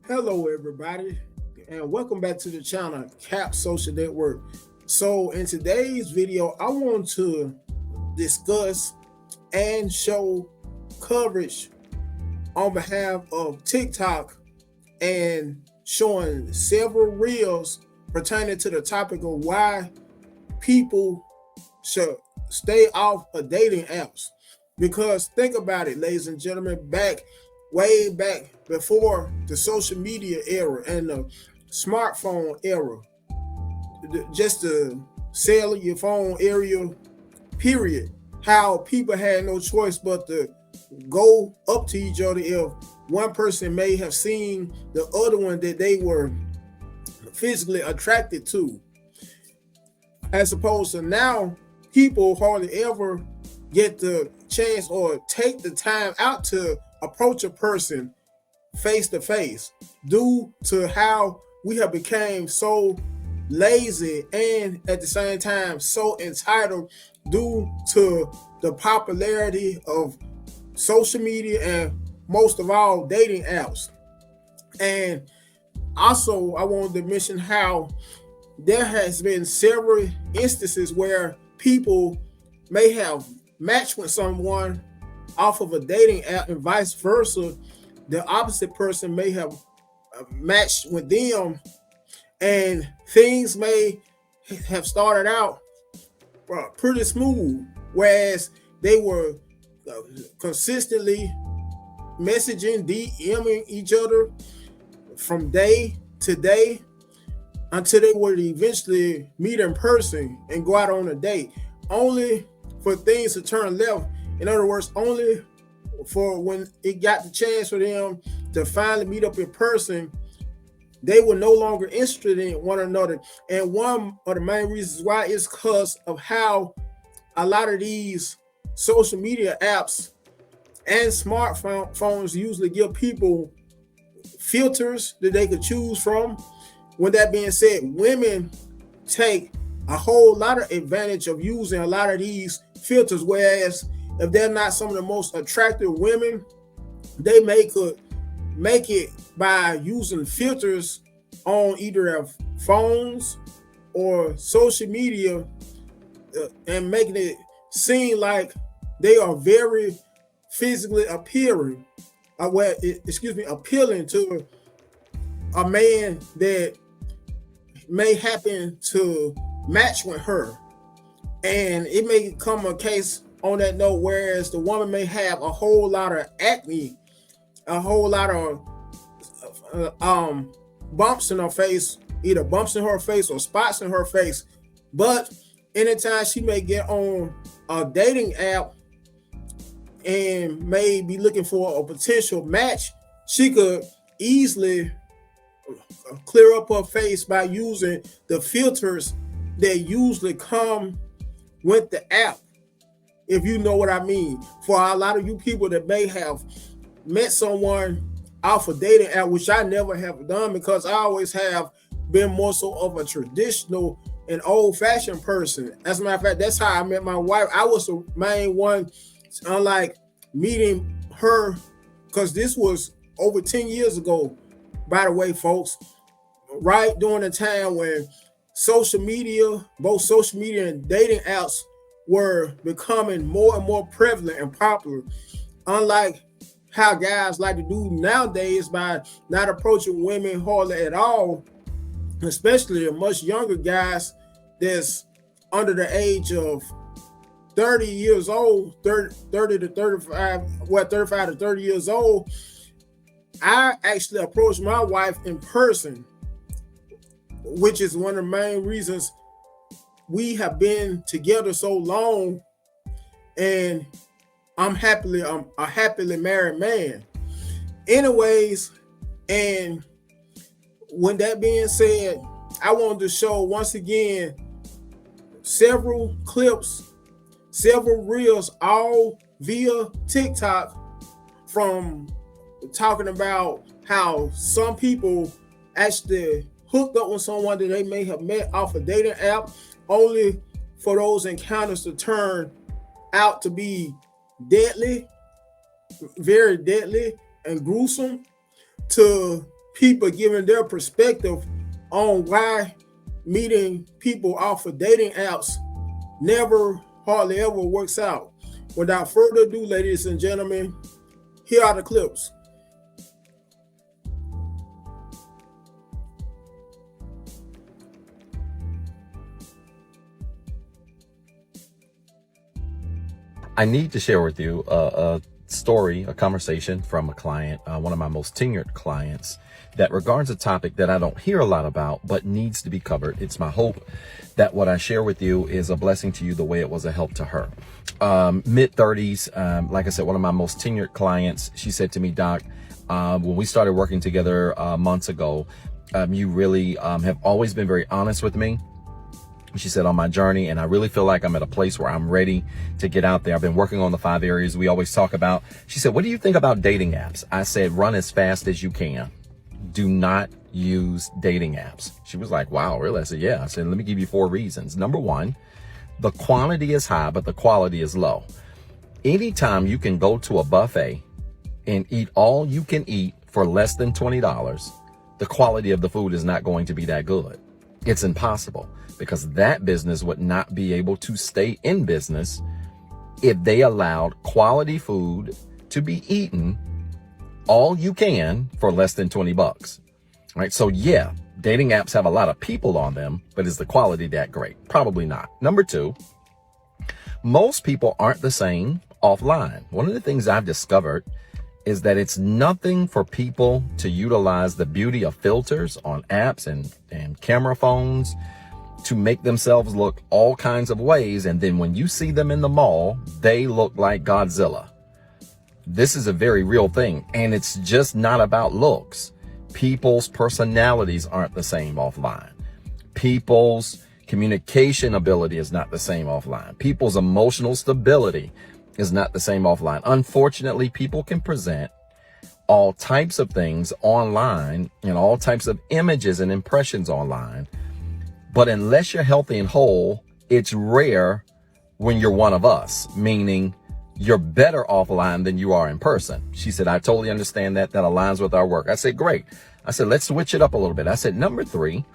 Hello, everybody, and welcome back to the channel Cap Social Network. So, in today's video, I want to discuss and show coverage on behalf of TikTok and showing several reels pertaining to the topic of why people should stay off of dating apps. Because think about it, ladies and gentlemen, way back before the social media era and the smartphone era, just the cellular phone area, period, how people had no choice but to go up to each other if one person may have seen the other one that they were physically attracted to, as opposed to now people hardly ever get the chance or take the time out to approach a person face to face due to how we have become so lazy and at the same time so entitled due to the popularity of social media and most of all dating apps. And also I wanted to mention how there has been several instances where people may have matched with someone off of a dating app and vice versa. The opposite person may have matched with them, and things may have started out pretty smooth, whereas they were consistently messaging, DMing each other from day to day until they would eventually meet in person and go out on a date, only for things to turn left. In other words, only for when it got the chance for them to finally meet up in person, they were no longer interested in one another. And one of the main reasons why is because of how a lot of these social media apps and smartphones usually give people filters that they could choose from. With that being said, women take a whole lot of advantage of using a lot of these filters, whereas if they're not some of the most attractive women, they could make it by using filters on either their phones or social media and making it seem like they are very physically appealing to a man that may happen to match with her. And it may come a case on that note, whereas the woman may have a whole lot of acne, a whole lot of bumps in her face, either bumps in her face or spots in her face. But anytime she may get on a dating app and may be looking for a potential match, she could easily clear up her face by using the filters that usually come with the app, if you know what I mean. For a lot of you people that may have met someone off a dating app, which I never have done because I always have been more so of a traditional and old-fashioned person. As a matter of fact, that's how I met my wife. I was the main one, unlike meeting her, because this was over 10 years ago, by the way, folks, right during the time when social media, both social media and dating apps, were becoming more and more prevalent and popular. Unlike how guys like to do nowadays by not approaching women hardly at all, especially much younger guys that's under the age of 30 years old, 30 to 35, 35 to 30 years old. I actually approached my wife in person, which is one of the main reasons we have been together so long, and I'm a happily married man. Anyways, and when that being said, I wanted to show once again several clips, several reels, all via TikTok, from talking about how some people actually hooked up with someone that they may have met off a dating app, only for those encounters to turn out to be deadly, very deadly and gruesome, to people giving their perspective on why meeting people off of dating apps never, hardly ever works out. Without further ado, ladies and gentlemen, here are the clips. I need to share with you a story, a conversation from a client, one of my most tenured clients, that regards a topic that I don't hear a lot about, but needs to be covered. It's my hope that what I share with you is a blessing to you the way it was a help to her. Mid-30s, like I said, one of my most tenured clients, she said to me, Doc, when we started working together months ago, you really have always been very honest with me. She said, on my journey, and I really feel like I'm at a place where I'm ready to get out there. I've been working on the 5 areas we always talk about. She said, what do you think about dating apps? I said, run as fast as you can. Do not use dating apps. She was like, wow, really? I said, yeah. I said, let me give you 4 reasons. Number 1, the quantity is high, but the quality is low. Anytime you can go to a buffet and eat all you can eat for less than $20, the quality of the food is not going to be that good. It's impossible, because that business would not be able to stay in business if they allowed quality food to be eaten all you can for less than 20 bucks. Right? So yeah, dating apps have a lot of people on them, but is the quality that great? Probably not. Number 2, most people aren't the same offline. One of the things I've discovered is that it's nothing for people to utilize the beauty of filters on apps and camera phones to make themselves look all kinds of ways. And then when you see them in the mall, they look like Godzilla. This is a very real thing. And it's just not about looks. People's personalities aren't the same offline. People's communication ability is not the same offline. People's emotional stability is not the same offline. Unfortunately, people can present all types of things online and all types of images and impressions online. But unless you're healthy and whole, it's rare when you're one of us, meaning you're better offline than you are in person. She said, I totally understand that. That aligns with our work. I said, great. I said, let's switch it up a little bit. I said, number 3,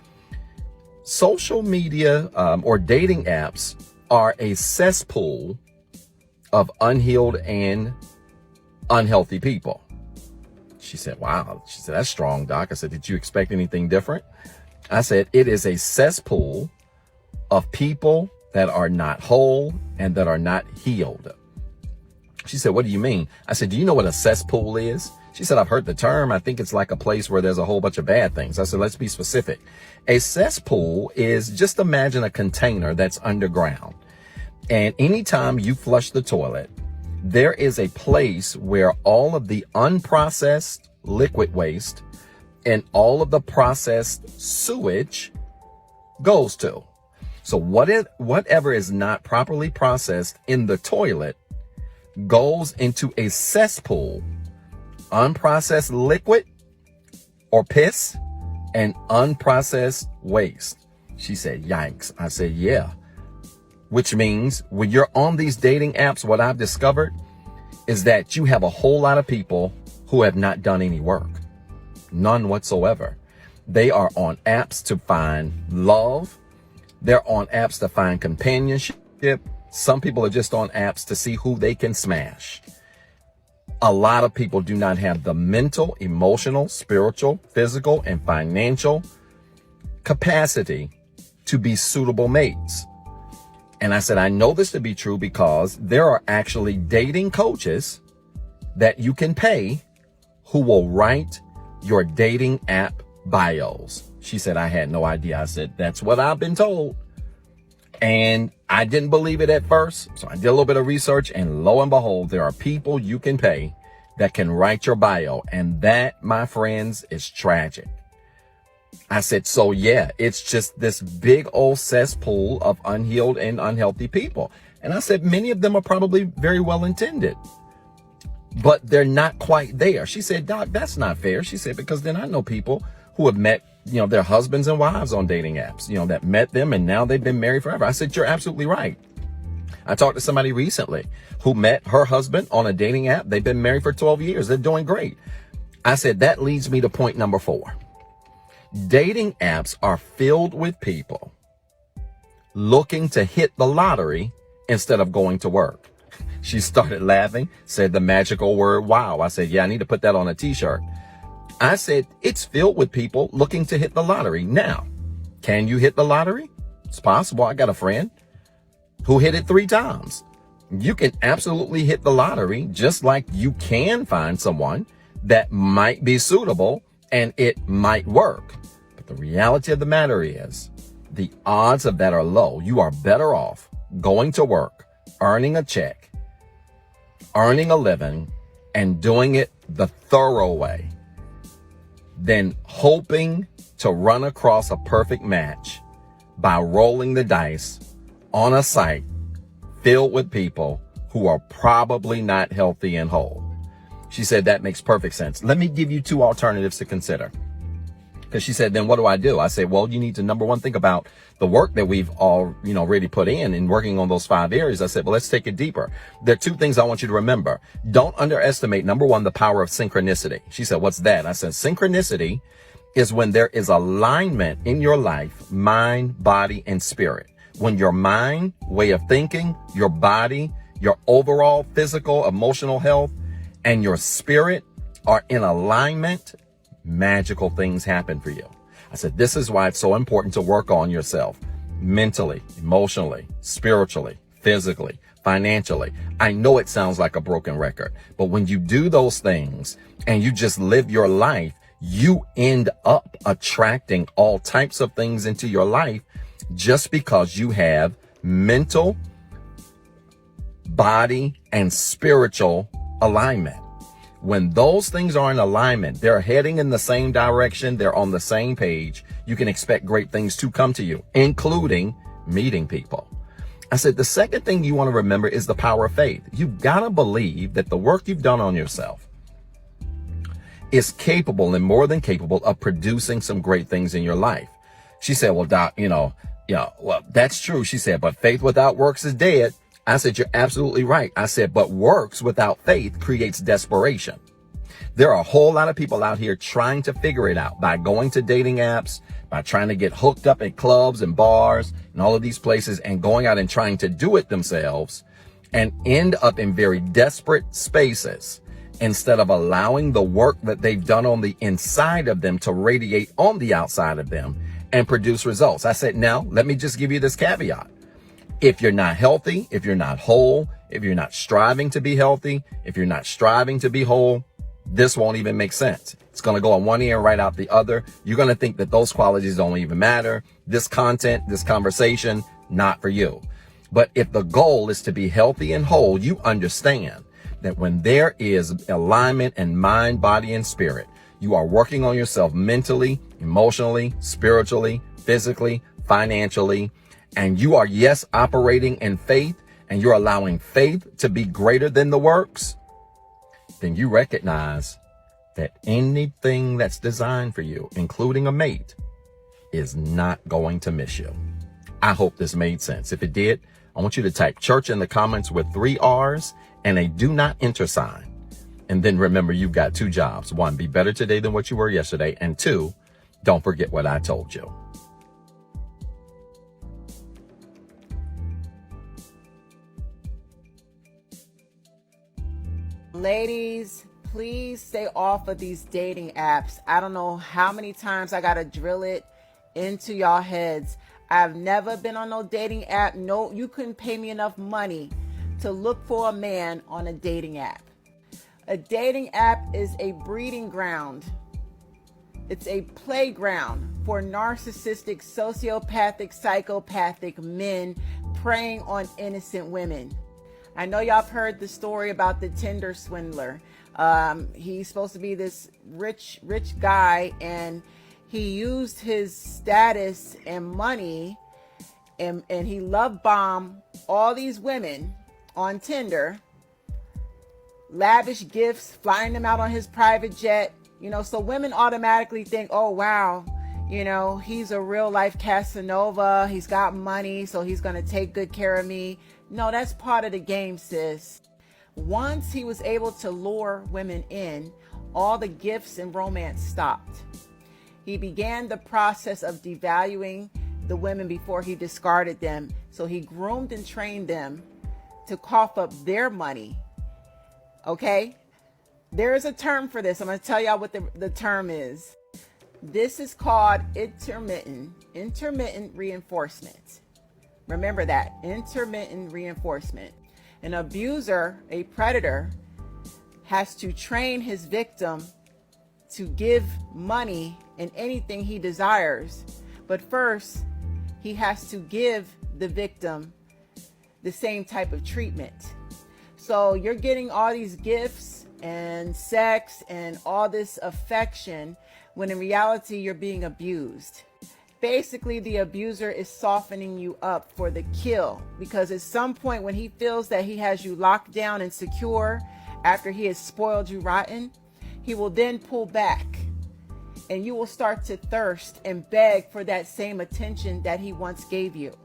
social media or dating apps are a cesspool of unhealed and unhealthy people. She said, wow. She said, that's strong, Doc. I said, did you expect anything different? I said, it is a cesspool of people that are not whole and that are not healed. She said, what do you mean? I said, do you know what a cesspool is? She said, I've heard the term. I think it's like a place where there's a whole bunch of bad things. I said, let's be specific. A cesspool is, just imagine a container that's underground. And anytime you flush the toilet, there is a place where all of the unprocessed liquid waste and all of the processed sewage goes to. So whatever is not properly processed in the toilet goes into a cesspool. Unprocessed liquid or piss and unprocessed waste. She said, yikes. I said, yeah. Which means when you're on these dating apps, what I've discovered is that you have a whole lot of people who have not done any work. None whatsoever. They are on apps to find love. They're on apps to find companionship. Some people are just on apps to see who they can smash. A lot of people do not have the mental, emotional, spiritual, physical, and financial capacity to be suitable mates. And I said, I know this to be true because there are actually dating coaches that you can pay who will write your dating app bios. She said, I had no idea. I said, that's what I've been told. And I didn't believe it at first. So I did a little bit of research, and lo and behold, there are people you can pay that can write your bio. And that, my friends, is tragic. I said, so yeah, it's just this big old cesspool of unhealed and unhealthy people. And I said, many of them are probably very well intended, but they're not quite there. She said, Doc, that's not fair. She said, because then I know people who have met, their husbands and wives on dating apps, that met them and now they've been married forever. I said, you're absolutely right. I talked to somebody recently who met her husband on a dating app. They've been married for 12 years. They're doing great. I said, that leads me to point number 4. Dating apps are filled with people looking to hit the lottery instead of going to work. She started laughing, said the magical word, wow. I said, yeah, I need to put that on a t-shirt. I said, it's filled with people looking to hit the lottery. Now, can you hit the lottery? It's possible. I got a friend who hit it 3 times. You can absolutely hit the lottery, just like you can find someone that might be suitable and it might work. But the reality of the matter is the odds of that are low. You are better off going to work, earning a check, earning a living, and doing it the thorough way than hoping to run across a perfect match by rolling the dice on a site filled with people who are probably not healthy and whole. She said, that makes perfect sense. Let me give you 2 alternatives to consider. Because she said, then what do? I said, well, you need to, number 1, think about the work that we've all, already put in working on those 5 areas. I said, well, let's take it deeper. There are 2 things I want you to remember. Don't underestimate, number 1, the power of synchronicity. She said, what's that? I said, synchronicity is when there is alignment in your life, mind, body, and spirit. When your mind, way of thinking, your body, your overall physical, emotional health, and your spirit are in alignment, magical things happen for you. I said, this is why it's so important to work on yourself mentally, emotionally, spiritually, physically, financially. I know it sounds like a broken record, but when you do those things and you just live your life, you end up attracting all types of things into your life just because you have mental, body, and spiritual alignment. When those things are in alignment, they're heading in the same direction, they're on the same page, you can expect great things to come to you, including meeting people. I said, the second thing you want to remember is the power of faith. You've got to believe that the work you've done on yourself is capable and more than capable of producing some great things in your life. She said, well, Doc, well, that's true. She said, but faith without works is dead. I said, you're absolutely right. I said, but works without faith creates desperation. There are a whole lot of people out here trying to figure it out by going to dating apps, by trying to get hooked up at clubs and bars and all of these places and going out and trying to do it themselves and end up in very desperate spaces instead of allowing the work that they've done on the inside of them to radiate on the outside of them and produce results. I said, now, let me just give you this caveat. If you're not healthy, if you're not whole, if you're not striving to be healthy, if you're not striving to be whole, this won't even make sense. It's going to go on one ear and right out the other. You're going to think that those qualities don't even matter. This content, this conversation, not for you. But if the goal is to be healthy and whole, you understand that when there is alignment in mind, body, and spirit, you are working on yourself mentally, emotionally, spiritually, physically, financially, and you are, yes, operating in faith, and you're allowing faith to be greater than the works, then you recognize that anything that's designed for you, including a mate, is not going to miss you. I hope this made sense. If it did, I want you to type church in the comments with 3 R's and a do not enter sign. And then remember, you've got 2 jobs. 1, be better today than what you were yesterday. And 2, don't forget what I told you. Ladies, please stay off of these dating apps. I don't know how many times I got to drill it into y'all heads. I've never been on no dating app. No, you couldn't pay me enough money to look for a man on a dating app. A dating app is a breeding ground. It's a playground for narcissistic, sociopathic, psychopathic men preying on innocent women. I know y'all have heard the story about the Tinder swindler. He's supposed to be this rich guy, and he used his status and money, and he love bombed all these women on Tinder, lavish gifts, flying them out on his private jet. So women automatically think, oh, wow, he's a real life Casanova. He's got money, so he's going to take good care of me. No, that's part of the game, sis. Once he was able to lure women in, all the gifts and romance stopped. He began the process of devaluing the women before he discarded them. So he groomed and trained them to cough up their money. Okay? There is a term for this. I'm going to tell y'all what the term is. This is called intermittent reinforcement. Remember that, intermittent reinforcement. An abuser, a predator, has to train his victim to give money in anything he desires. But first, he has to give the victim the same type of treatment. So you're getting all these gifts and sex and all this affection when in reality you're being abused. Basically, the abuser is softening you up for the kill, because at some point when he feels that he has you locked down and secure after he has spoiled you rotten, he will then pull back and you will start to thirst and beg for that same attention that he once gave you.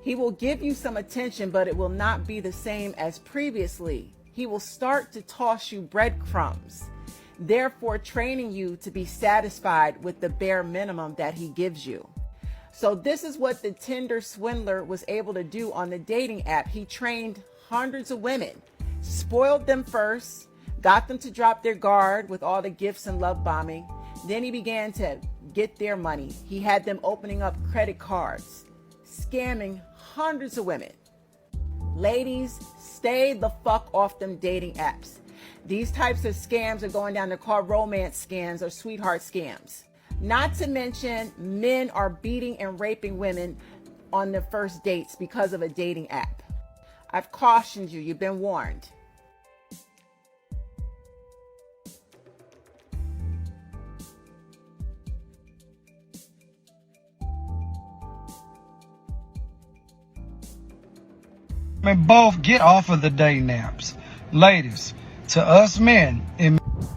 He will give you some attention, but it will not be the same as previously. He will start to toss you breadcrumbs, therefore training you to be satisfied with the bare minimum that he gives you. So this is what the Tinder swindler was able to do on the dating app. He trained hundreds of women, spoiled them first, got them to drop their guard with all the gifts and love bombing. Then he began to get their money. He had them opening up credit cards, scamming hundreds of women. Ladies, stay the fuck off them dating apps. These types of scams are going down. They're called romance scams or sweetheart scams. Not to mention, men are beating and raping women on their first dates because of a dating app. I've cautioned you. You've been warned. Both get off of the dating apps. Ladies, to us men,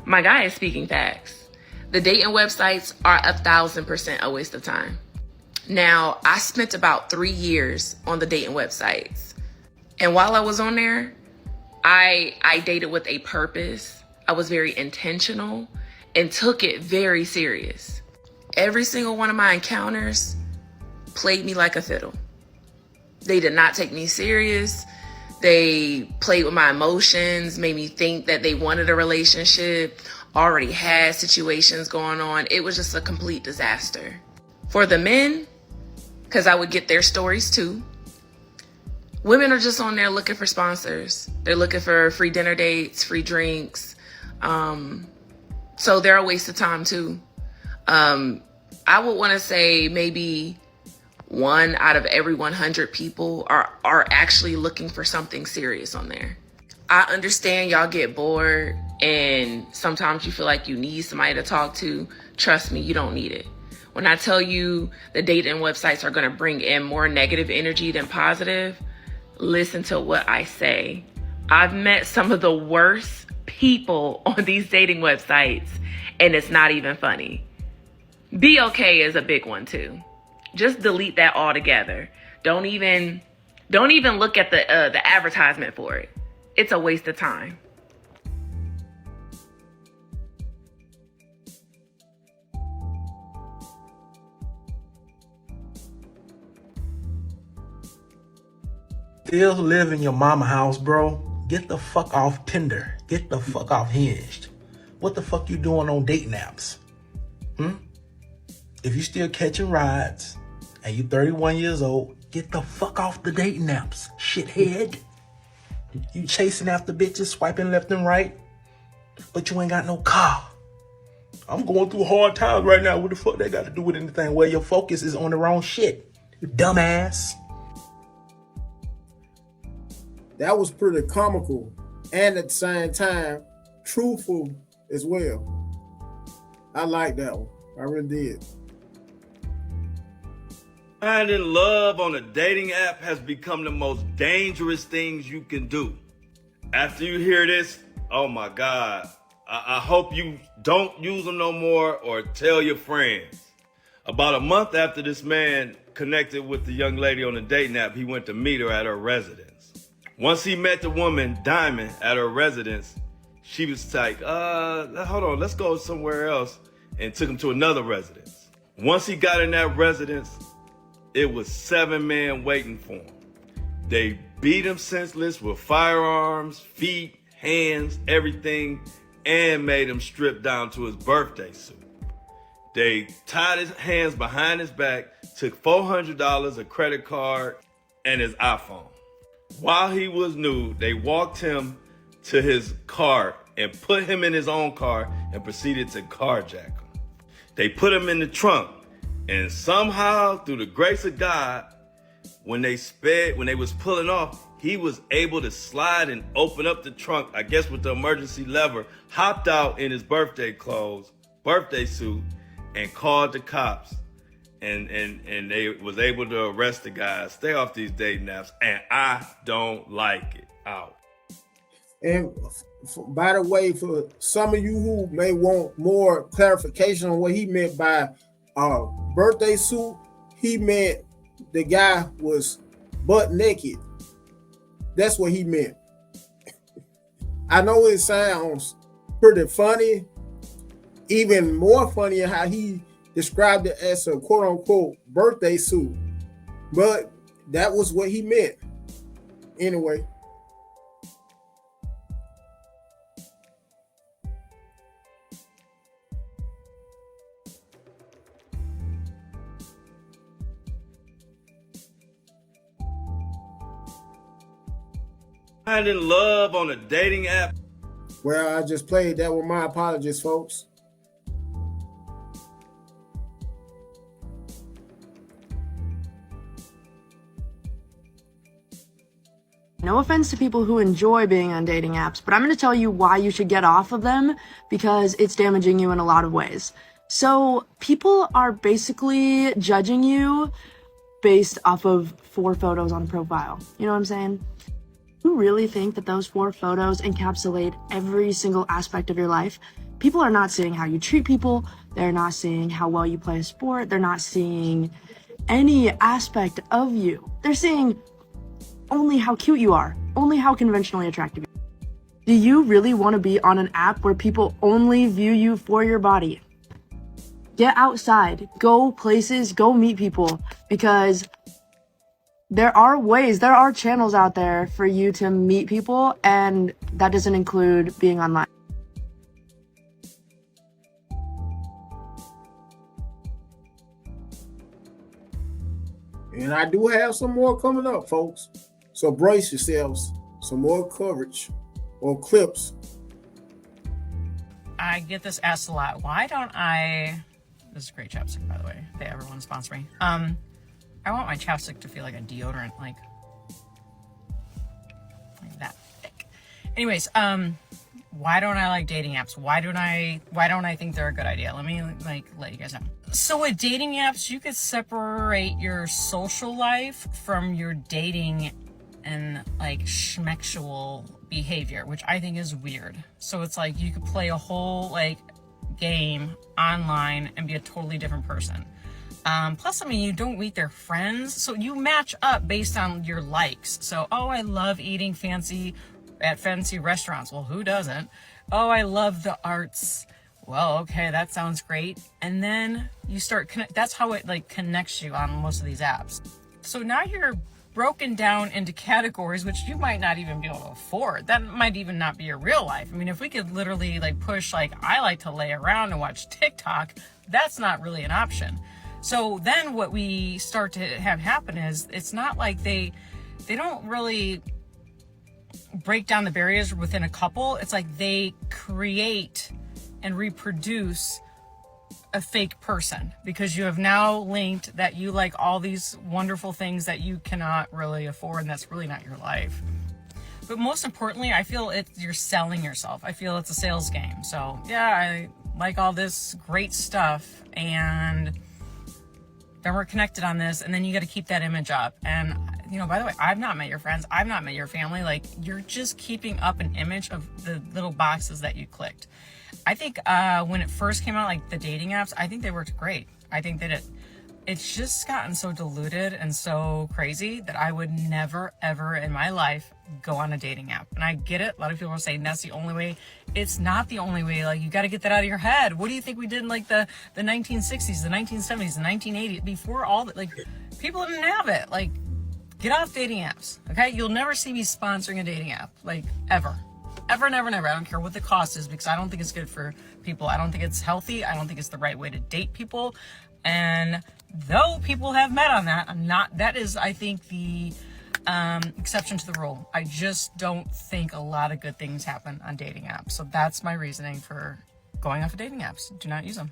my guy is speaking facts. The dating websites are 1,000% a waste of time. Now, I spent about 3 years on the dating websites. And while I was on there, I dated with a purpose. I was very intentional and took it very serious. Every single one of my encounters played me like a fiddle. They did not take me serious. They played with my emotions, made me think that they wanted a relationship, already had situations going on. It was just a complete disaster. For the men, because I would get their stories too, women are just on there looking for sponsors. They're looking for free dinner dates, free drinks. So they're a waste of time too. I would want to say maybe 1 out of every 100 people are actually looking for something serious on there. I understand y'all get bored and sometimes you feel like you need somebody to talk to. Trust me, you don't need it. When I tell you the dating websites are going to bring in more negative energy than positive, listen to what I say. I've met some of the worst people on these dating websites and it's not even funny. Be okay is a big one too. Just delete that altogether. Don't even look at the advertisement for it. It's a waste of time. Still live in your mama house, bro? Get the fuck off Tinder. Get the fuck off Hinged. What the fuck you doing on dating apps? If you still catching rides and you 31 years old, get the fuck off the dating apps, shithead. You chasing after bitches, swiping left and right, but you ain't got no car. I'm going through hard times right now. What the fuck that got to do with anything? Well, your focus is on the wrong shit, you dumbass. That was pretty comical and at the same time truthful as well. I like that one. I really did. Finding love on a dating app has become the most dangerous things you can do. After you hear this, oh my God, I hope you don't use them no more or tell your friends. About a month after this man connected with the young lady on the dating app, he went to meet her at her residence. Once he met the woman, Diamond, at her residence, she was like, hold on, let's go somewhere else, and took him to another residence. Once he got in that residence, it was 7 men waiting for him. They beat him senseless with firearms, feet, hands, everything, and made him strip down to his birthday suit. They tied his hands behind his back, took $400, a credit card, and his iPhone. While he was nude, they walked him to his car and put him in his own car and proceeded to carjack him. They put him in the trunk, and somehow, through the grace of God, when they was pulling off, he was able to slide and open up the trunk, I guess with the emergency lever, hopped out in his birthday clothes, birthday suit, and called the cops. And they was able to arrest the guy. Stay off these dating apps, and I don't like it. Out. And by the way, for some of you who may want more clarification on what he meant by birthday suit, he meant the guy was butt naked. That's what he meant. I know it sounds pretty funny, even more funny how he described it as a quote-unquote birthday suit, but that was what he meant anyway. Finding love on a dating app. Well, I just played that with my apologies, folks. No offense to people who enjoy being on dating apps, but I'm going to tell you why you should get off of them because it's damaging you in a lot of ways. So people are basically judging you based off of 4 photos on a profile. You know what I'm saying? You really think that those 4 photos encapsulate every single aspect of your life? People are not seeing how you treat people. They're not seeing how well you play a sport. They're not seeing any aspect of you. They're seeing only how cute you are, only how conventionally attractive you are. Do you really want to be on an app where people only view you for your body? Get outside, go places, go meet people, because there are ways, there are channels out there for you to meet people, and that doesn't include being online. And I do have some more coming up, folks. So brace yourselves. Some more coverage or clips. I get this asked a lot. Why don't I... This is great chapstick, by the way. They ever want to sponsor me. I want my chapstick to feel like a deodorant, like that thick. Anyways, why don't I like dating apps? Why don't I think they're a good idea? Let me let you guys know. So with dating apps, you could separate your social life from your dating and like schmexual behavior, which I think is weird. So it's like you could play a whole like game online and be a totally different person. Plus, I mean, you don't meet their friends, so you match up based on your likes. So, oh, I love eating at fancy restaurants. Well, who doesn't? Oh, I love the arts. Well, okay, that sounds great. And then you start that's how it like connects you on most of these apps. So now you're broken down into categories which you might not even be able to afford. That might even not be your real life. I mean, if we could literally like push like I like to lay around and watch TikTok, that's not really an option. So then what we start to have happen is it's not like they don't really break down the barriers within a couple. It's like they create and reproduce a fake person because you have now linked that you like all these wonderful things that you cannot really afford, and that's really not your life. But most importantly, I feel you're selling yourself. I feel it's a sales game. So yeah, I like all this great stuff, and then we're connected on this, and then you got to keep that image up. And you know, by the way, I've not met your friends, I've not met your family. Like, you're just keeping up an image of the little boxes that you clicked. I think when it first came out, like the dating apps, I think they worked great. I think that it's just gotten so diluted and so crazy that I would never, ever in my life go on a dating app. And I get it. A lot of people are saying that's the only way. It's not the only way. Like, you got to get that out of your head. What do you think we did in like the 1960s, the 1970s, the 1980s, before all that? Like, people didn't have it. Like, get off dating apps. Okay. You'll never see me sponsoring a dating app, like, ever. Ever, never, never. I don't care what the cost is, because I don't think it's good for people. I don't think it's healthy. I don't think it's the right way to date people. And though people have met on that, that is, I think, the exception to the rule. I just don't think a lot of good things happen on dating apps. So that's my reasoning for going off of dating apps. Do not use them.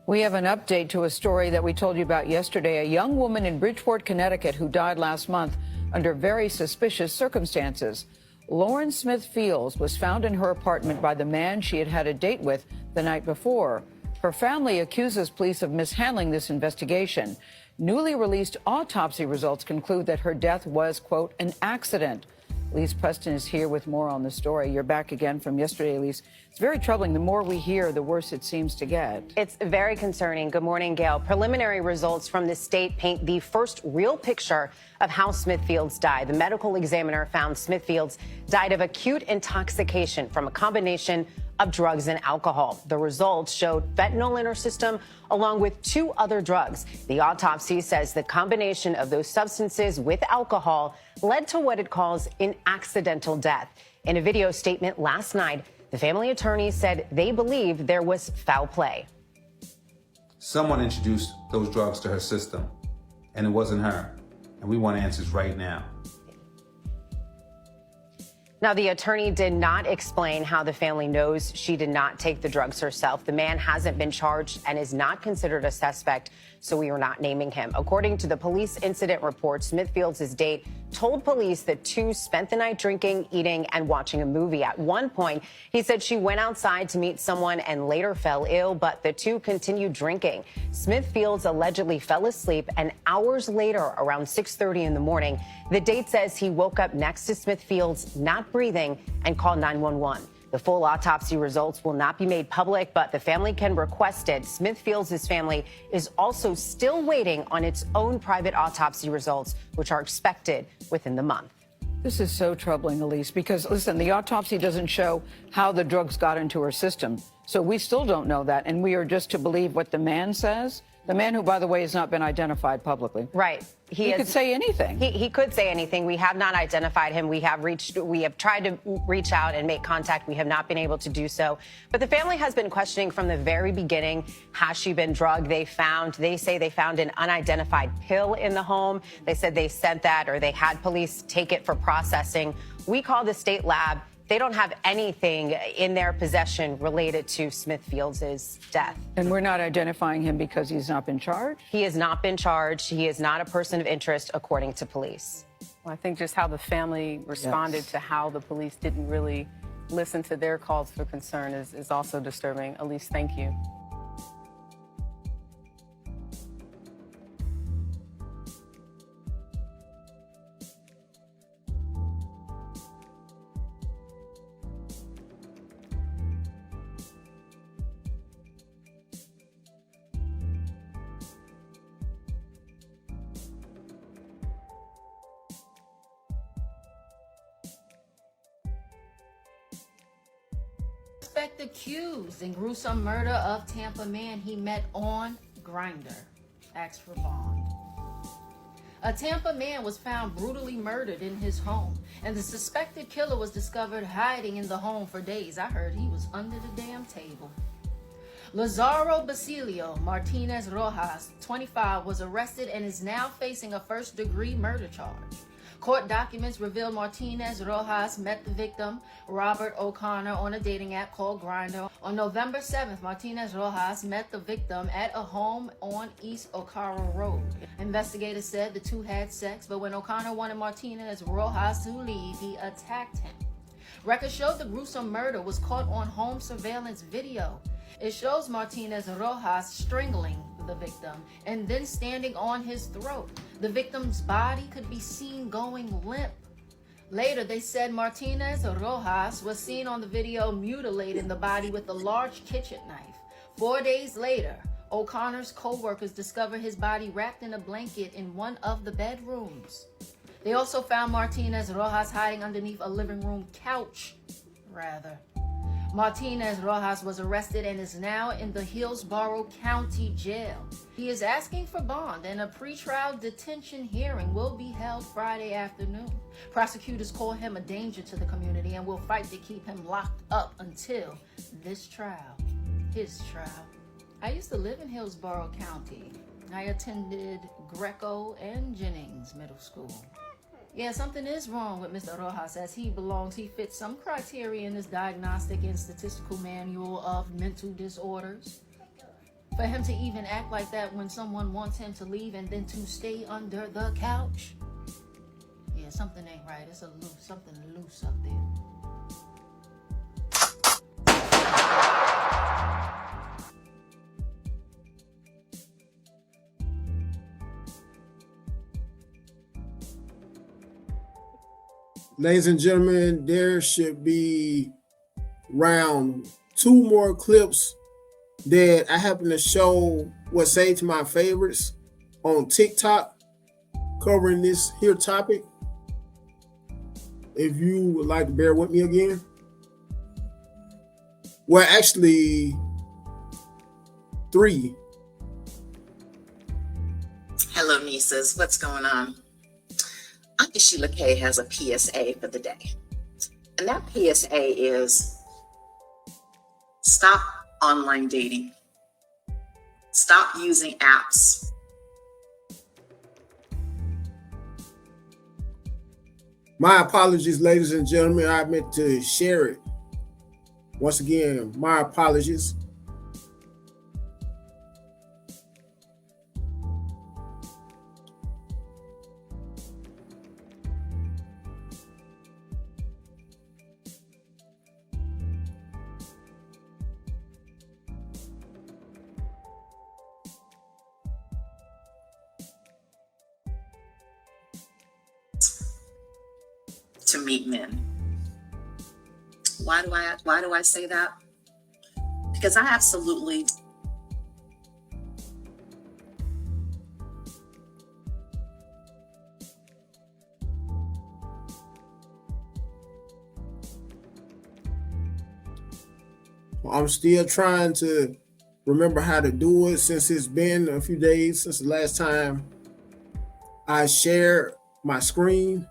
We have an update to a story that we told you about yesterday. A young woman in Bridgeport, Connecticut, who died last month under very suspicious circumstances. Lauren Smith Fields was found in her apartment by the man she had had a date with the night before. Her family accuses police of mishandling this investigation. Newly released autopsy results conclude that her death was, quote, an accident. Elise Preston is here with more on the story. You're back again from yesterday, Elise. It's very troubling. The more we hear, the worse it seems to get. It's very concerning. Good morning, Gail. Preliminary results from the state paint the first real picture of how Smith Fields died. The medical examiner found Smith Fields died of acute intoxication from a combination of drugs and alcohol. The results showed fentanyl in her system, along with 2 other drugs. The autopsy says the combination of those substances with alcohol led to what it calls an accidental death. In a video statement last night, the family attorney said they believe there was foul play. Someone introduced those drugs to her system, and it wasn't her. And we want answers right now. Now, the attorney did not explain how the family knows she did not take the drugs herself. The man hasn't been charged and is not considered a suspect, so we are not naming him. According to the police incident report, Smith Fields' date told police that 2 spent the night drinking, eating, and watching a movie. At one point, he said she went outside to meet someone and later fell ill, but the 2 continued drinking. Smith Fields allegedly fell asleep, and hours later, around 6:30 in the morning, the date says he woke up next to Smith Fields, not breathing, and called 911. The full autopsy results will not be made public, but the family can request it. Smith Fields' family is also still waiting on its own private autopsy results, which are expected within the month. This is so troubling, Elise, because, listen, the autopsy doesn't show how the drugs got into her system. So we still don't know that, and we are just to believe what the man says. The man who, by the way, has not been identified publicly. Right. He could say anything. He could say anything. We have not identified him. We have tried to reach out and make contact. We have not been able to do so. But the family has been questioning from the very beginning, has she been drugged? They say they found an unidentified pill in the home. They said they sent that, or they had police take it for processing. We called the state lab. They don't have anything in their possession related to Smith Fields' death. And we're not identifying him because he's not been charged? He has not been charged. He is not a person of interest, according to police. Well, I think just how the family responded to how the police didn't really listen to their calls for concern is also disturbing. Elise, thank you. Accused in gruesome murder of Tampa man he met on Grindr. Asked for bond. A Tampa man was found brutally murdered in his home, and the suspected killer was discovered hiding in the home for days. I heard he was under the damn table. Lazaro Basilio Martinez Rojas, 25, was arrested and is now facing a first-degree murder charge. Court documents reveal Martinez Rojas met the victim, Robert O'Connor, on a dating app called Grindr. On November 7th, Martinez Rojas met the victim at a home on East Okara Road. Investigators said the two had sex, but when O'Connor wanted Martinez Rojas to leave, he attacked him. Records showed the gruesome murder was caught on home surveillance video. It shows Martinez Rojas strangling the victim and then standing on his throat. The victim's body could be seen going limp. Later, they said Martinez Rojas was seen on the video mutilating the body with a large kitchen knife. 4 days later, O'Connor's co-workers discovered his body wrapped in a blanket in one of the bedrooms. They also found Martinez Rojas hiding underneath a living room couch, Martinez Rojas was arrested and is now in the Hillsborough County Jail. He is asking for bond, and a pretrial detention hearing will be held Friday afternoon. Prosecutors call him a danger to the community and will fight to keep him locked up until his trial. I used to live in Hillsborough County. I attended Greco and Jennings Middle School. Yeah, something is wrong with Mr. Rojas as he fits some criteria in this Diagnostic and Statistical Manual of Mental Disorders. For him to even act like that when someone wants him to leave and then to stay under the couch. Yeah, something ain't right. It's something loose up there. Ladies and gentlemen, there should be around 2 more clips that I happen to show what saved to my favorites on TikTok covering this here topic. If you would like to bear with me again. Well, actually 3. Hello, nieces. What's going on? Auntie Sheila K has a PSA for the day. And that PSA is stop online dating. Stop using apps. My apologies, ladies and gentlemen. I meant to share it. Once again, my apologies. To meet men. Why do I say that? Because I absolutely I'm still trying to remember how to do it since it's been a few days since the last time I shared my screen.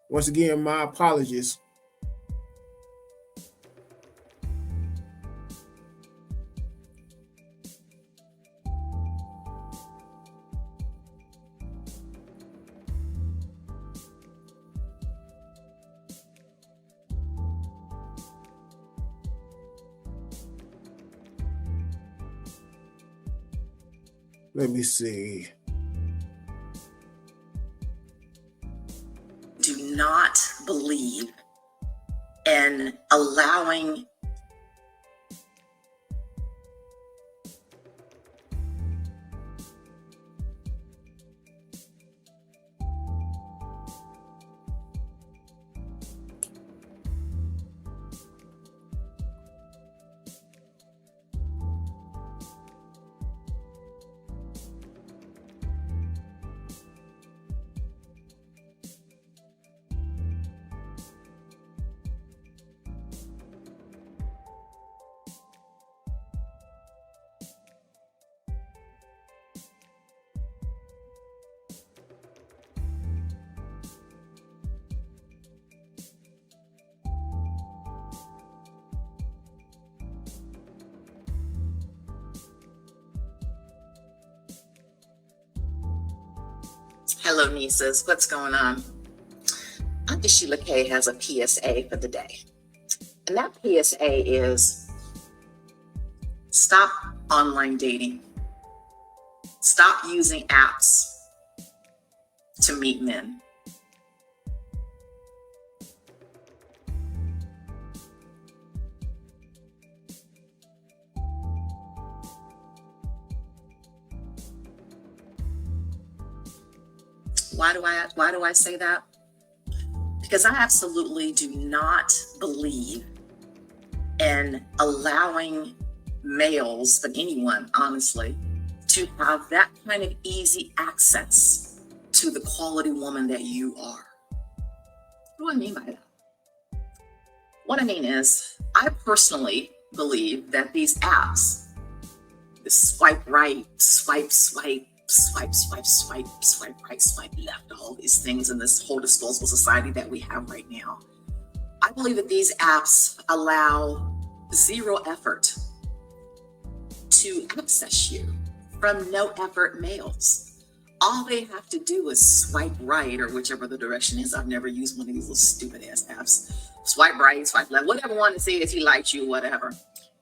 Once again, my apologies. Let me see. do not believe in allowing Hello, nieces. What's going on? Auntie Sheila K has a PSA for the day. And that PSA is stop online dating. Stop using apps to meet men. Why do I say that? Because I absolutely do not believe in allowing males, but anyone, honestly, to have that kind of easy access to the quality woman that you are. What do I mean by that? What I mean is, I personally believe that these apps, the swipe right, swipe right, swipe left, all these things in this whole disposable society that we have right now, I believe that these apps allow zero effort to access you from no effort males. All they have to do is swipe right, or whichever the direction is. I've never used one of these little stupid ass apps. Swipe right, swipe left, whatever one to say is he liked you, whatever.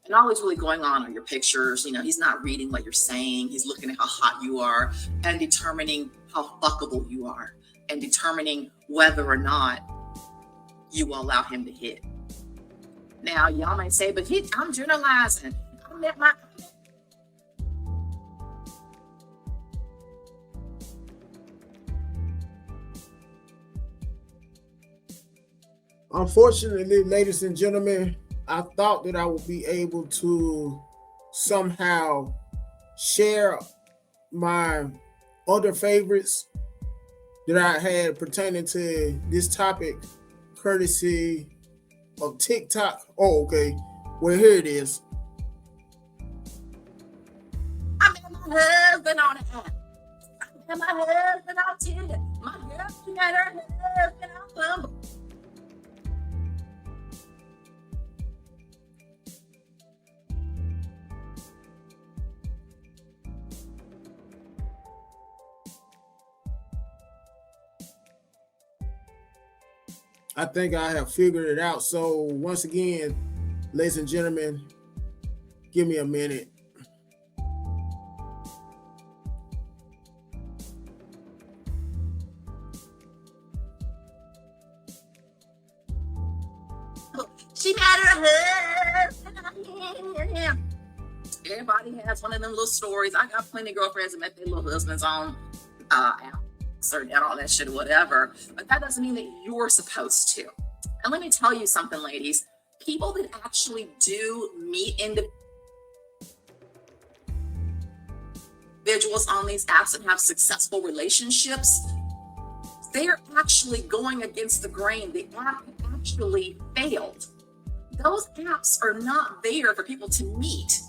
And all that's really going on are your pictures. You know, he's not reading what you're saying. He's looking at how hot you are and determining how fuckable you are and determining whether or not you will allow him to hit. Now, y'all might say, but I'm generalizing. I'm at my... Unfortunately, ladies and gentlemen, I thought that I would be able to somehow share my other favorites that I had pertaining to this topic, courtesy of TikTok. Oh, okay. Well, here it is. I met my husband on the app. I met my husband on Tinder. My girl met her husband on Bumble. I think I have figured it out. So once again, ladies and gentlemen, give me a minute. She met her husband. Everybody has one of them little stories. I got plenty of girlfriends that met their little husbands on certain and all that shit or whatever. But that doesn't mean that you're supposed to. And let me tell you something, ladies. People that actually do meet individuals on these apps and have successful relationships, they're actually going against the grain. The app actually failed. Those apps are not there for people to meet.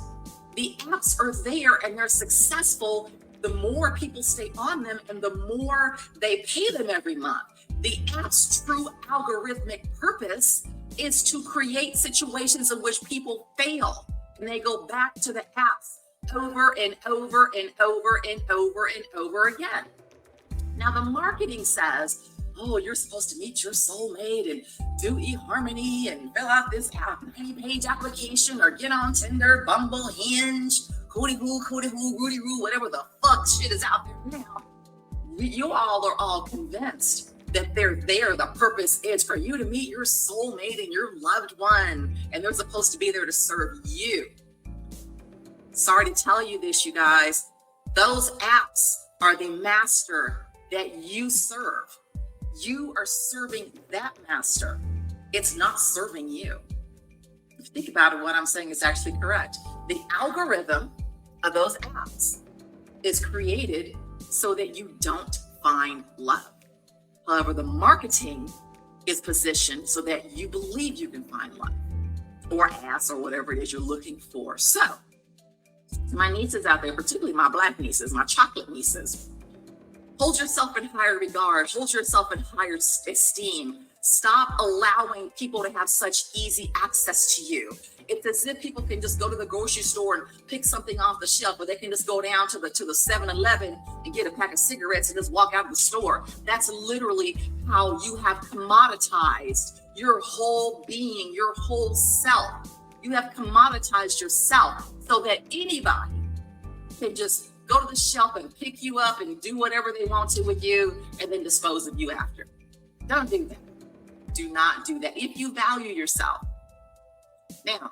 The apps are there and they're successful the more people stay on them and the more they pay them every month. The app's true algorithmic purpose is to create situations in which people fail and they go back to the apps over and over and over and over and over again. Now the marketing says, oh, you're supposed to meet your soulmate and do eHarmony and fill out this 90-page application or get on Tinder, Bumble, Hinge, Cootie Hoo, Rudy Roo, whatever the fuck shit is out there now. You all are all convinced that they're there. The purpose is for you to meet your soulmate and your loved one, and they're supposed to be there to serve you. Sorry to tell you this, you guys. Those apps are the master that you serve. You are serving that master. It's not serving you. If you think about it, what I'm saying is actually correct. The algorithm of those apps is created so that you don't find love. However, the marketing is positioned so that you believe you can find love or ass or whatever it is you're looking for. So, my nieces out there, particularly my Black nieces, my chocolate nieces, hold yourself in higher regard, hold yourself in higher esteem. Stop allowing people to have such easy access to you. It's as if people can just go to the grocery store and pick something off the shelf, or they can just go down to the 7-Eleven and get a pack of cigarettes and just walk out of the store. That's literally how you have commoditized your whole being, your whole self. You have commoditized yourself so that anybody can just go to the shelf and pick you up and do whatever they want to with you and then dispose of you after. Don't do that. Do not do that if you value yourself. Now,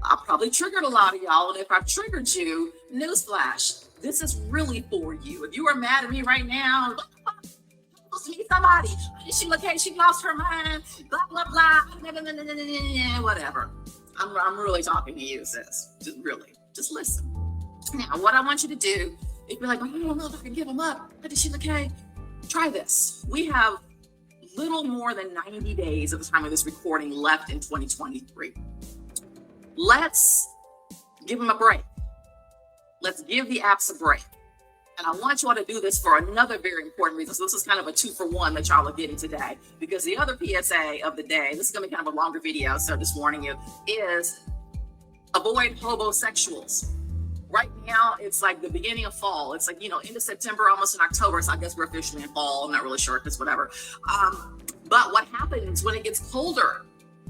I probably triggered a lot of y'all, and if I've triggered you, newsflash, this is really for you. If you are mad at me right now, supposed to meet somebody. She look hey, she lost her mind. Blah blah blah. Whatever. I'm really talking to you, sis. Just listen. Now, what I want you to do, if you're like, I don't know if I can give them up. Did she look hey? Try this. We have little more than 90 days at the time of this recording left in 2023. Let's give them a break. Let's give the apps a break. And I want you all to do this for another very important reason. So this is kind of a 2-for-1 that y'all are getting today. Because the other PSA of the day, this is going to be kind of a longer video, so just warning you, is avoid hobosexuals. Right now, it's like the beginning of fall. It's like, end of September, almost in October. So I guess we're officially in fall. I'm not really sure, because whatever. But what happens when it gets colder?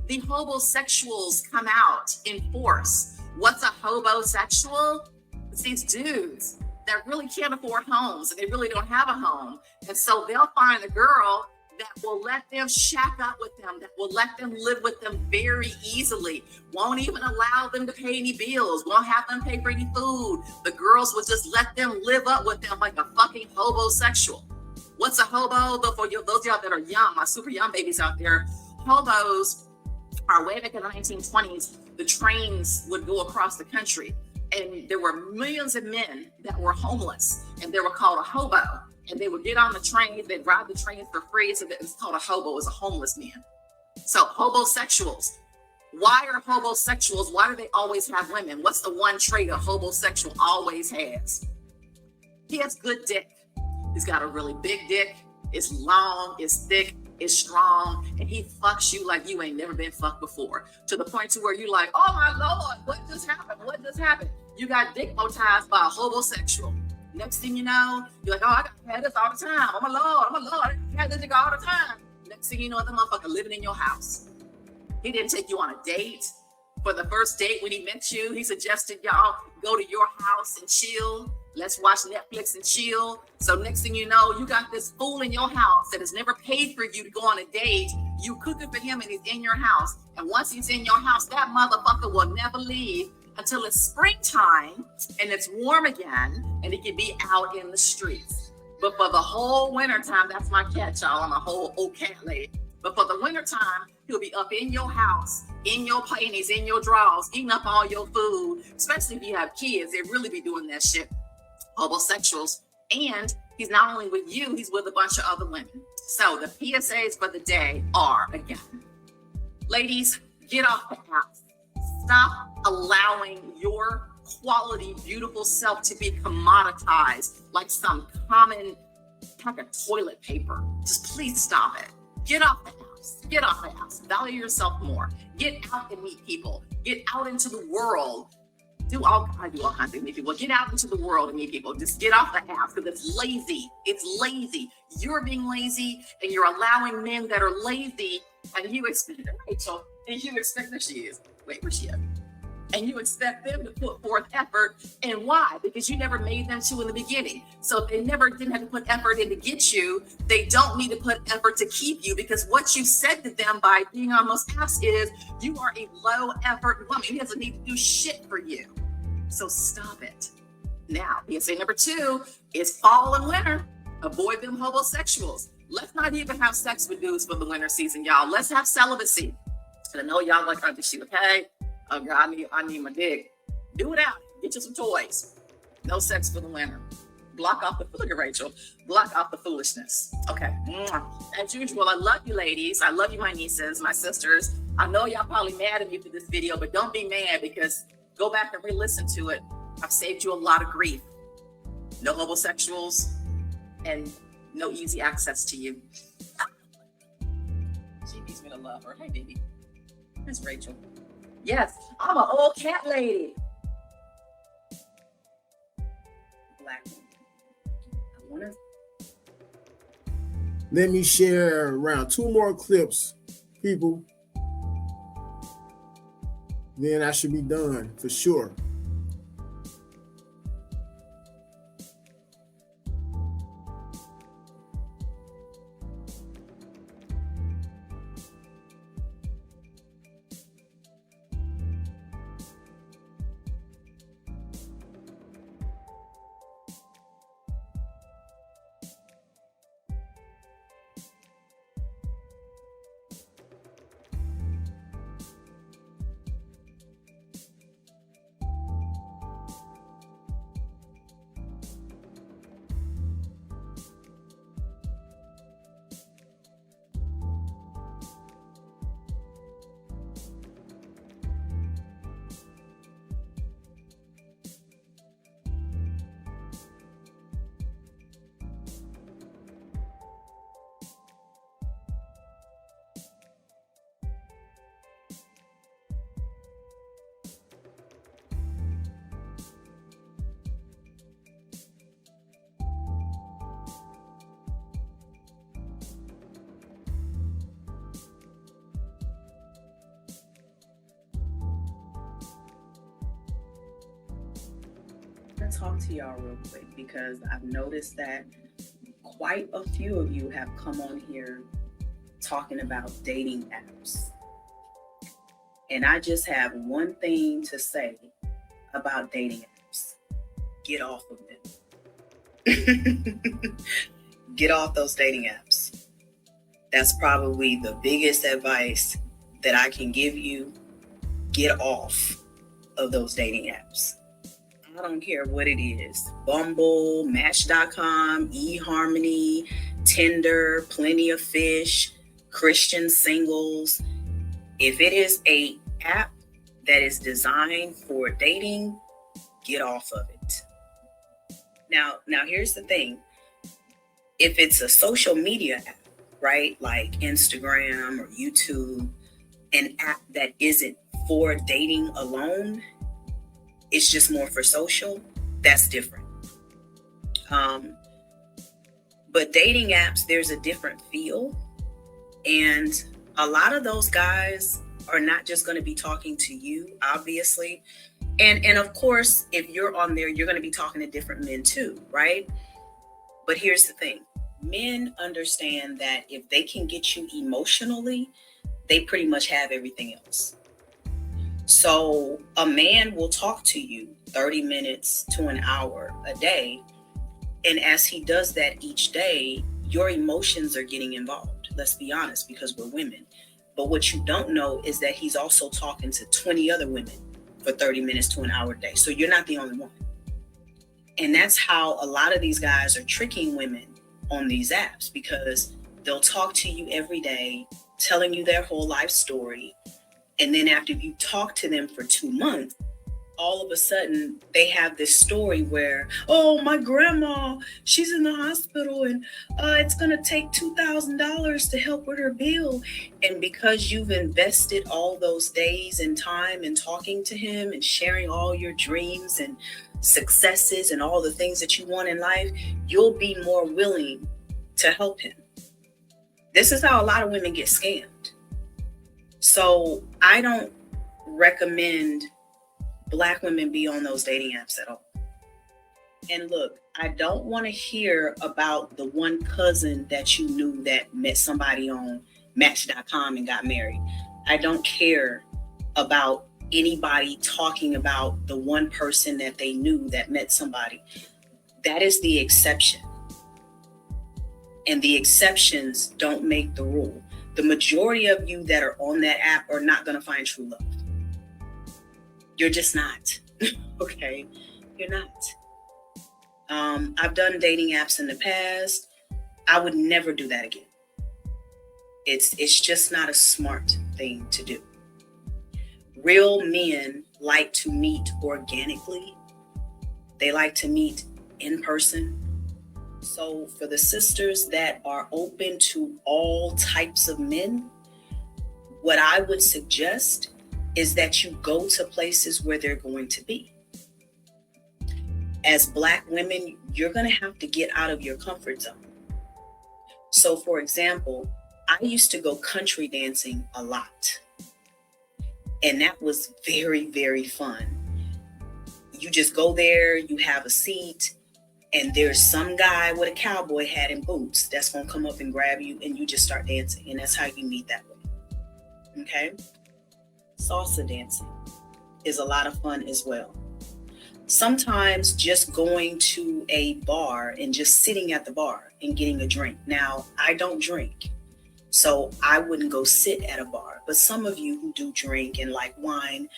The hobosexuals come out in force. What's a hobosexual? It's these dudes that really can't afford homes, and they really don't have a home. And so they'll find a girl that will let them shack up with them, that will let them live with them very easily, won't even allow them to pay any bills, won't have them pay for any food. The girls will just let them live up with them like a fucking hobosexual. What's a hobo? Though, for those of y'all that are young, my super young babies out there, hobos are way back in the 1920s, the trains would go across the country, and there were millions of men that were homeless, and they were called a hobo. And they would get on the trains, they'd ride the trains for free. So it's called a hobo, is a homeless man. So hobosexuals. Why are hobosexuals? Why do they always have women? What's the one trait a hobosexual always has? He has good dick. He's got a really big dick. It's long, it's thick, it's strong, and he fucks you like you ain't never been fucked before. To the point to where you like, oh my Lord, what just happened? What just happened? You got dickmotized by a hobosexual. Next thing you know, you're like, oh, I got to have this all the time. Oh my Lord, I had this nigga all the time. Next thing you know, the motherfucker living in your house. He didn't take you on a date. For the first date when he met you, he suggested y'all go to your house and chill. Let's watch Netflix and chill. So next thing you know, you got this fool in your house that has never paid for you to go on a date. You cooking for him and he's in your house. And once he's in your house, that motherfucker will never leave until it's springtime and it's warm again and he can be out in the streets. But for the whole wintertime, that's my catch, y'all. I'm a whole old cat lady. But for the wintertime, he'll be up in your house, in your panties, in your drawers, eating up all your food, especially if you have kids. They really be doing that shit. Homosexuals. And he's not only with you, he's with a bunch of other women. So the PSAs for the day are, again, ladies, get off the house. Stop allowing your quality, beautiful self to be commoditized like some common pack of toilet paper. Just please stop it. Get off the house. Get off the house. Value yourself more. Get out and meet people. Get out into the world. I do all kinds of meet people. Get out into the world and meet people. Just get off the house because it's lazy. It's lazy. You're being lazy and you're allowing men that are lazy, and you expect Rachel, and you expect that she is. Wait, where's she at? And you expect them to put forth effort. And why? Because you never made them to in the beginning. So if they never didn't have to put effort in to get you, they don't need to put effort to keep you, because what you said to them by being on those apps is you are a low effort woman. He doesn't need to do shit for you. So stop it. Now, PSA number 2 is fall and winter. Avoid them hobosexuals. Let's not even have sex with dudes for the winter season, y'all. Let's have celibacy. And I know y'all like, oh, is she okay? Oh, girl, I need my dick. Do it out. Get you some toys. No sex for the winter. Block off the, look at Rachel. Block off the foolishness. Okay. As usual, I love you ladies. I love you, my nieces, my sisters. I know y'all probably mad at me for this video, but don't be mad, because go back and re-listen to it. I've saved you a lot of grief. No homosexuals and no easy access to you. She needs me to love her. Hey, baby. Here's Rachel. Yes, I'm an old cat lady. Black woman. Let me share around 2 more clips, people. Then I should be done for sure. want to talk to y'all real quick because I've noticed that quite a few of you have come on here talking about dating apps. And I just have one thing to say about dating apps. Get off of them. Get off those dating apps. That's probably the biggest advice that I can give you. Get off of those dating apps. I don't care what it is. Bumble, Match.com, eHarmony, Tinder, Plenty of Fish, Christian Singles. If it is a app that is designed for dating, get off of it. Now here's the thing. If it's a social media app, right, like Instagram or YouTube, an app that isn't for dating alone, it's just more for social, that's different. But dating apps, there's a different feel. And a lot of those guys are not just going to be talking to you, obviously. And of course, if you're on there, you're going to be talking to different men too, right? But here's the thing. Men understand that if they can get you emotionally, they pretty much have everything else. So a man will talk to you 30 minutes to an hour a day. And as he does that each day, your emotions are getting involved. Let's be honest, because we're women. But what you don't know is that he's also talking to 20 other women for 30 minutes to an hour a day. So you're not the only one. And that's how a lot of these guys are tricking women on these apps, because they'll talk to you every day, telling you their whole life story. And then after you talk to them for 2 months, all of a sudden they have this story where, oh, my grandma, she's in the hospital and it's going to take $2,000 to help with her bill. And because you've invested all those days and time in talking to him and sharing all your dreams and successes and all the things that you want in life, you'll be more willing to help him. This is how a lot of women get scammed. So I don't recommend Black women be on those dating apps at all. And look, I don't want to hear about the one cousin that you knew that met somebody on Match.com and got married. I don't care about anybody talking about the one person that they knew that met somebody. That is the exception. And the exceptions don't make the rule. The majority of you that are on that app are not going to find true love. You're just not. Okay? You're not. I've done dating apps in the past. I would never do that again. It's just not a smart thing to do. Real men like to meet organically. They like to meet in person. So for the sisters that are open to all types of men, what I would suggest is that you go to places where they're going to be. As Black women, you're going to have to get out of your comfort zone. So for example, I used to go country dancing a lot. And that was very, very fun. You just go there, you have a seat, and there's some guy with a cowboy hat and boots that's going to come up and grab you, and you just start dancing. And that's how you meet that way. Okay? Salsa dancing is a lot of fun as well. Sometimes just going to a bar and just sitting at the bar and getting a drink. Now, I don't drink, so I wouldn't go sit at a bar. But some of you who do drink and like wine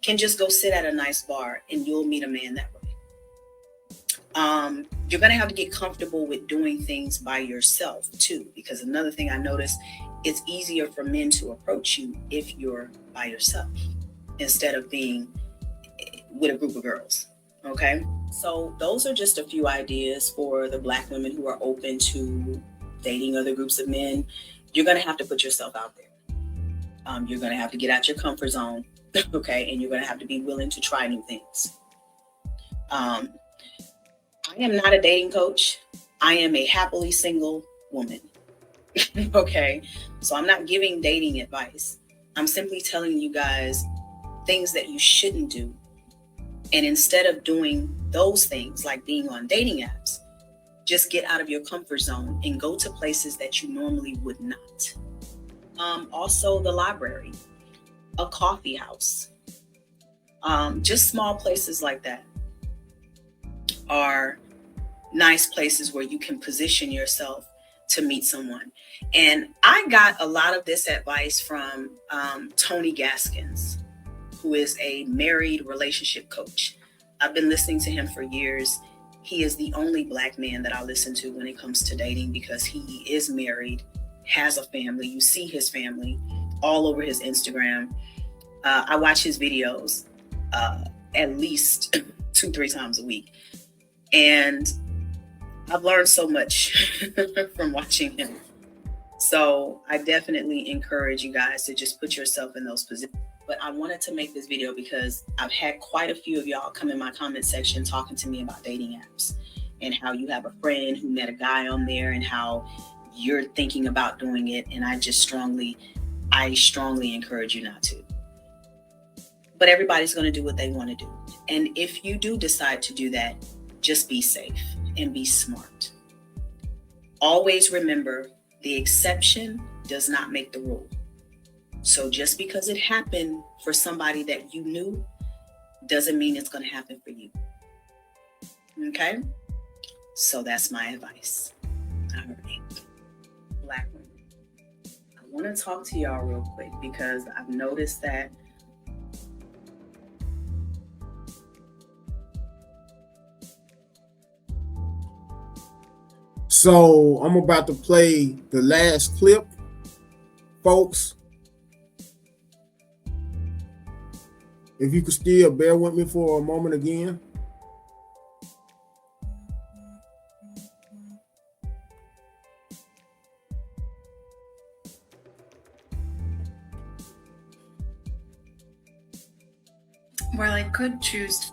can just go sit at a nice bar and you'll meet a man that way. You're going to have to get comfortable with doing things by yourself too, because another thing I noticed, it's easier for men to approach you if you're by yourself instead of being with a group of girls. Okay. So those are just a few ideas for the Black women who are open to dating other groups of men. You're going to have to put yourself out there. You're going to have to get out your comfort zone. Okay. And you're going to have to be willing to try new things. I am not a dating coach. I am a happily single woman. Okay. So I'm not giving dating advice. I'm simply telling you guys things that you shouldn't do And instead of doing those things like being on dating apps, just get out of your comfort zone and go to places that you normally would not. Also the library, a coffee house, just small places like that are nice places where you can position yourself to meet someone. And I got a lot of this advice from Tony Gaskins, who is a married relationship coach. I've been listening to him for years. He is the only Black man that I listen to when it comes to dating because he is married, has a family. You see his family all over his Instagram. I watch his videos at least 2-3 times a week. And I've learned so much from watching him. So I definitely encourage you guys to just put yourself in those positions. But I wanted to make this video because I've had quite a few of y'all come in my comment section talking to me about dating apps and how you have a friend who met a guy on there and how you're thinking about doing it. And I strongly encourage you not to. But everybody's going to do what they want to do. And if you do decide to do that, just be safe and be smart. Always remember, the exception does not make the rule. So just because it happened for somebody that you knew doesn't mean it's going to happen for you. Okay? So that's my advice. All right. Black women. I want to talk to y'all real quick because I've noticed that So I'm about to play the last clip, folks. If you could still bear with me for a moment again. Well, I could choose.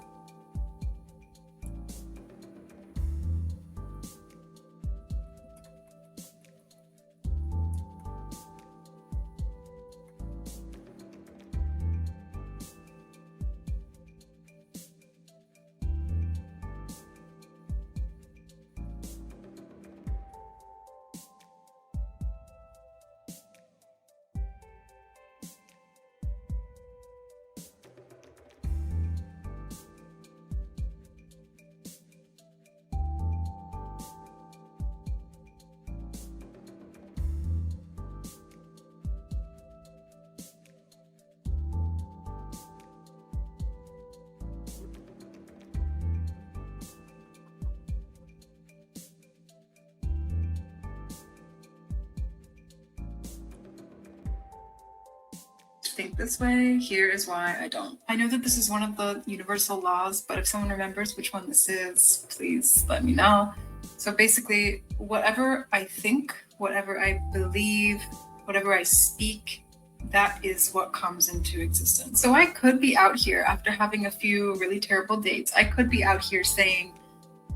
Think this way, here is why I don't. I know that this is one of the universal laws, but if someone remembers which one this is, please let me know. So basically, whatever I think, whatever I believe, whatever I speak, that is what comes into existence. So I could be out here after having a few really terrible dates. I could be out here saying,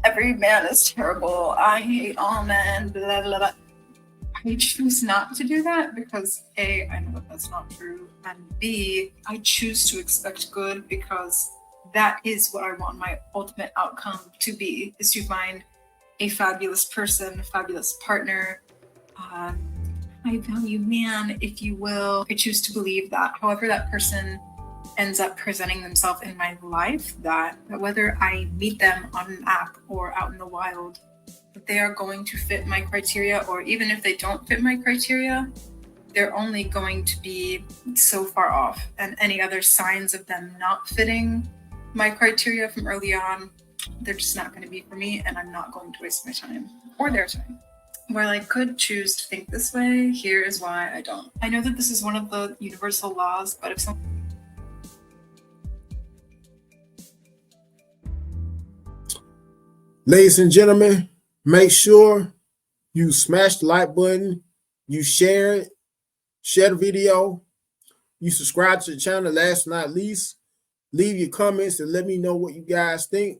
every man is terrible, I hate all men, blah, blah, blah. I choose not to do that because A, I know that that's not true, and B, I choose to expect good because that is what I want my ultimate outcome to be, is to find a fabulous person, a fabulous partner, high value man, if you will. I choose to believe that however that person ends up presenting themselves in my life, that whether I meet them on an app or out in the wild, that they are going to fit my criteria, or even if they don't fit my criteria, they're only going to be so far off. And any other signs of them not fitting my criteria from early on, they're just not going to be for me, and I'm not going to waste my time or their time. While I could choose to think this way, here is why I don't. I know that this is one of the universal laws, but if someone... Ladies and gentlemen, make sure you smash the like button, you share it, share the video, you subscribe to the channel. Last but not least, leave your comments and let me know what you guys think.